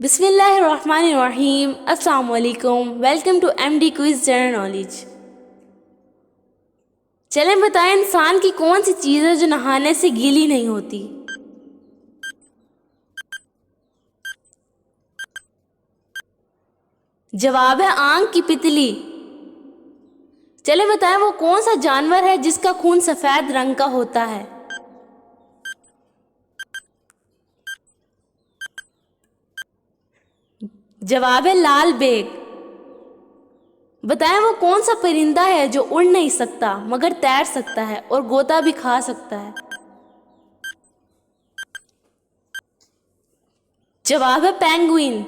बिस्मिल्लाहिर्रहमानिर्रहीम। अस्सलाम वालेकुम। Welcome to MD quiz general knowledge. चलें बताएं, इंसान की कौन सी चीज़ है जो नहाने से गीली नहीं होती? जवाब है आंख की पितली। चलें बताएं, वो कौन सा जानवर है जिसका खून सफ़ेद रंग का होता है? जवाब है लाल बेग। बताएं, वो कौन सा परिंदा है जो उड़ नहीं सकता मगर तैर सकता है और गोता भी खा सकता है? जवाब है पेंगुइन।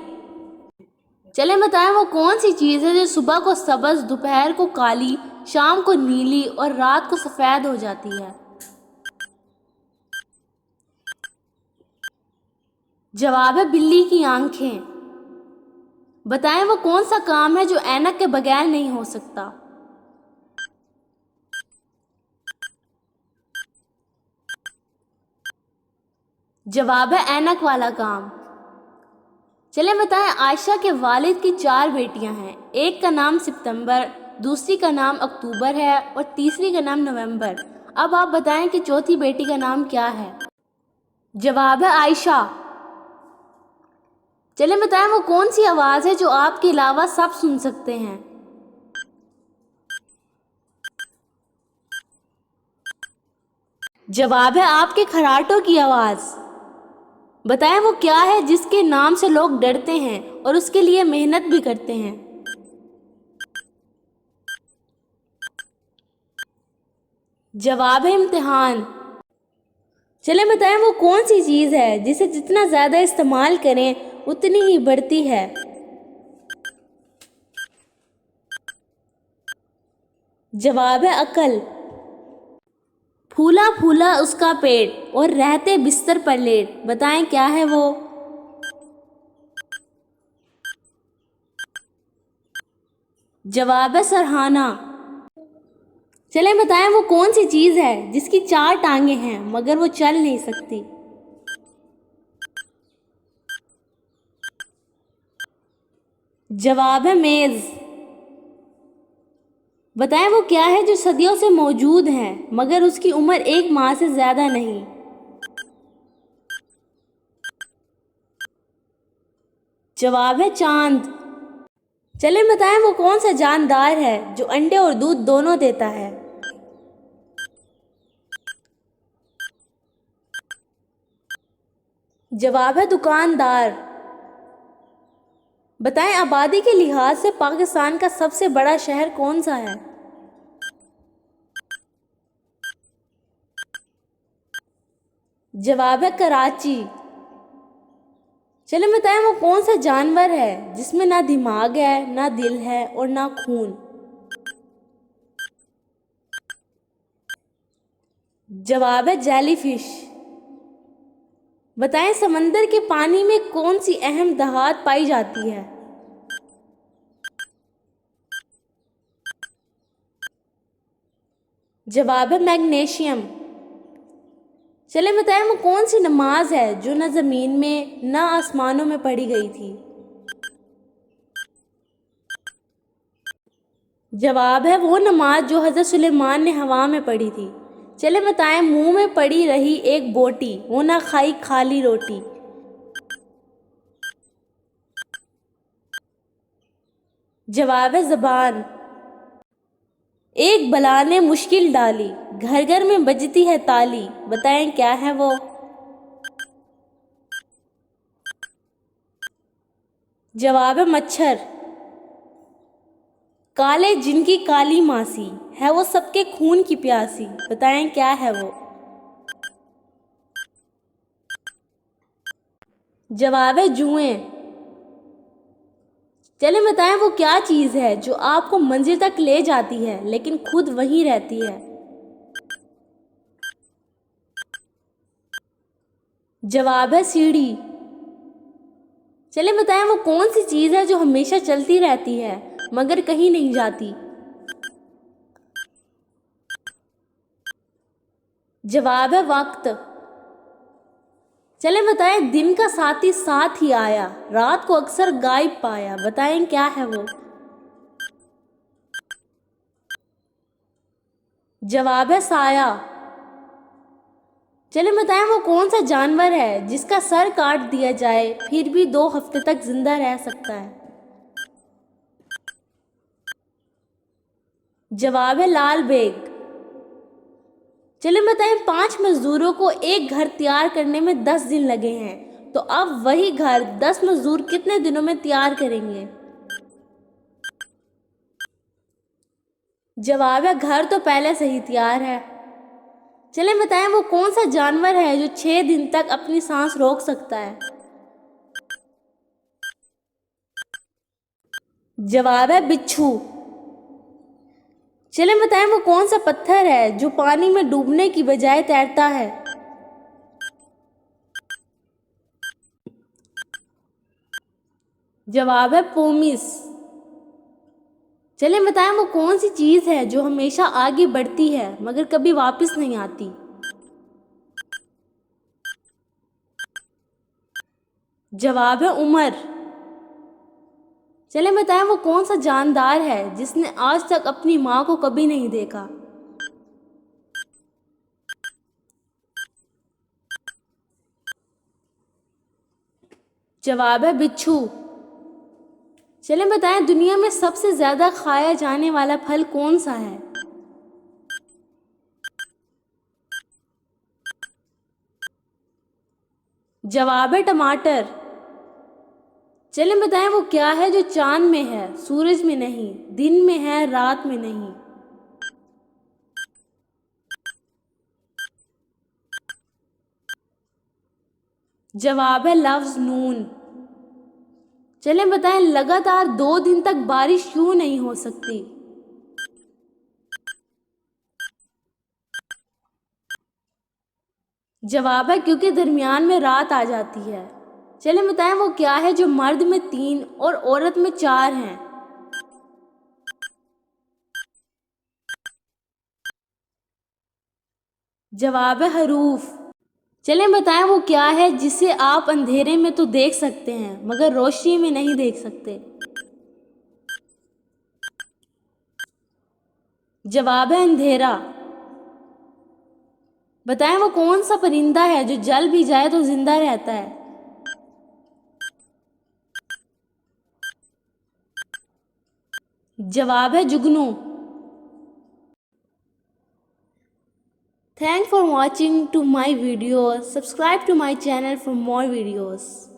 चलें बताएं, वो कौन सी चीज़ है जो सुबह को सब्ज, दोपहर को काली, शाम को नीली और रात को सफ़ेद हो जाती है? जवाब है बिल्ली की आंखें। बताएं, वो कौन सा काम है जो ऐनक के बगैर नहीं हो सकता? जवाब है ऐनक वाला काम। चलें बताएं, आयशा के वालिद की 4 बेटियां हैं। एक का नाम सितंबर, दूसरी का नाम अक्टूबर है और तीसरी का नाम नवंबर। अब आप बताएं कि चौथी बेटी का नाम क्या है? जवाब है आयशा। चलें बताएं, वो कौन सी आवाज़ है जो आपके अलावा सब सुन सकते हैं? जवाब है आपके खर्राटों की आवाज़। बताएं, वो क्या है जिसके नाम से लोग डरते हैं और उसके लिए मेहनत भी करते हैं? जवाब है इम्तिहान। चलें बताएं, वो कौन सी चीज़ है जिसे जितना ज़्यादा इस्तेमाल करें उतनी ही बढ़ती है? जवाब है अकल। फूला फूला उसका पेट और रहते बिस्तर पर लेट। बताएं क्या है वो? जवाब है सरहाना। चलें बताएं, वो कौन सी चीज़ है जिसकी 4 टांगे हैं मगर वो चल नहीं सकती? जवाब है मेज़। बताएं, वो क्या है जो सदियों से मौजूद है मगर उसकी उम्र 1 माह से ज़्यादा नहीं? जवाब है चांद। चलें बताएं, वो कौन सा जानदार है जो अंडे और दूध दोनों देता है? जवाब है दुकानदार। बताएं, आबादी के लिहाज से पाकिस्तान का सबसे बड़ा शहर कौन सा है? जवाब है कराची। चलें बताएं, वो कौन सा जानवर है जिसमें ना दिमाग है, ना दिल है और ना खून? जवाब है जेलीफिश। बताएं, समंदर के पानी में कौन सी अहम धात पाई जाती है? जवाब है मैग्नीशियम। चलें बताएं, वो कौन सी नमाज है जो न ज़मीन में न आसमानों में पढ़ी गई थी? जवाब है वो नमाज जो हज़रत सुलेमान ने हवा में पढ़ी थी। चलें बताएं, मुंह में पड़ी रही एक बोटी, वो ना खाई खाली रोटी? जवाब है ज़बान। एक बला ने मुश्किल डाली, घर घर में बजती है ताली। बताएं क्या है वो? जवाब है मच्छर। काले जिनकी काली मासी, है वो सबके खून की प्यासी। बताएं क्या है वो? जवाब है जुएं। चलें बताएं, वो क्या चीज़ है जो आपको मंजिल तक ले जाती है लेकिन खुद वहीं रहती है? जवाब है सीढ़ी। चलें बताएं, वो कौन सी चीज़ है जो हमेशा चलती रहती है मगर कहीं नहीं जाती? जवाब है वक्त। चलें बताएं, दिन का साथी साथ ही आया, रात को अक्सर गायब पाया। बताएं क्या है वो? जवाब है साया। चलें बताएं, वो कौन सा जानवर है जिसका सर काट दिया जाए फिर भी 2 हफ्ते तक जिंदा रह सकता है? जवाब है लाल बेग। चलें बताएं, 5 मजदूरों को एक घर तैयार करने में 10 दिन लगे हैं, तो अब वही घर 10 मजदूर कितने दिनों में तैयार करेंगे? जवाब है घर तो पहले से ही तैयार है। चलें बताएं, वो कौन सा जानवर है जो 6 दिन तक अपनी सांस रोक सकता है? जवाब है बिच्छू। चलें बताएं, वो कौन सा पत्थर है जो पानी में डूबने की बजाय तैरता है? जवाब है पोमिस। चलें बताएं, वो कौन सी चीज है जो हमेशा आगे बढ़ती है मगर कभी वापस नहीं आती? जवाब है उम्र। चलें बताएं, वो कौन सा जानदार है जिसने आज तक अपनी माँ को कभी नहीं देखा? जवाब है बिच्छू। चलें बताएं, दुनिया में सबसे ज्यादा खाया जाने वाला फल कौन सा है? जवाब है टमाटर। चलें बताएं, वो क्या है जो चांद में है सूरज में नहीं, दिन में है रात में नहीं? जवाब है लफ्ज नून। चलें बताएं, लगातार 2 दिन तक बारिश क्यों नहीं हो सकती? जवाब है क्योंकि दरमियान में रात आ जाती है। चलें बताएं, वो क्या है जो मर्द में 3 और औरत में 4 हैं? जवाब है हरूफ। चलें बताएं, वो क्या है जिसे आप अंधेरे में तो देख सकते हैं मगर रोशनी में नहीं देख सकते? जवाब है अंधेरा। बताएं, वो कौन सा परिंदा है जो जल भी जाए तो जिंदा रहता है? जवाब है जुगनू। Thanks for watching to my video. Subscribe to my channel for more videos.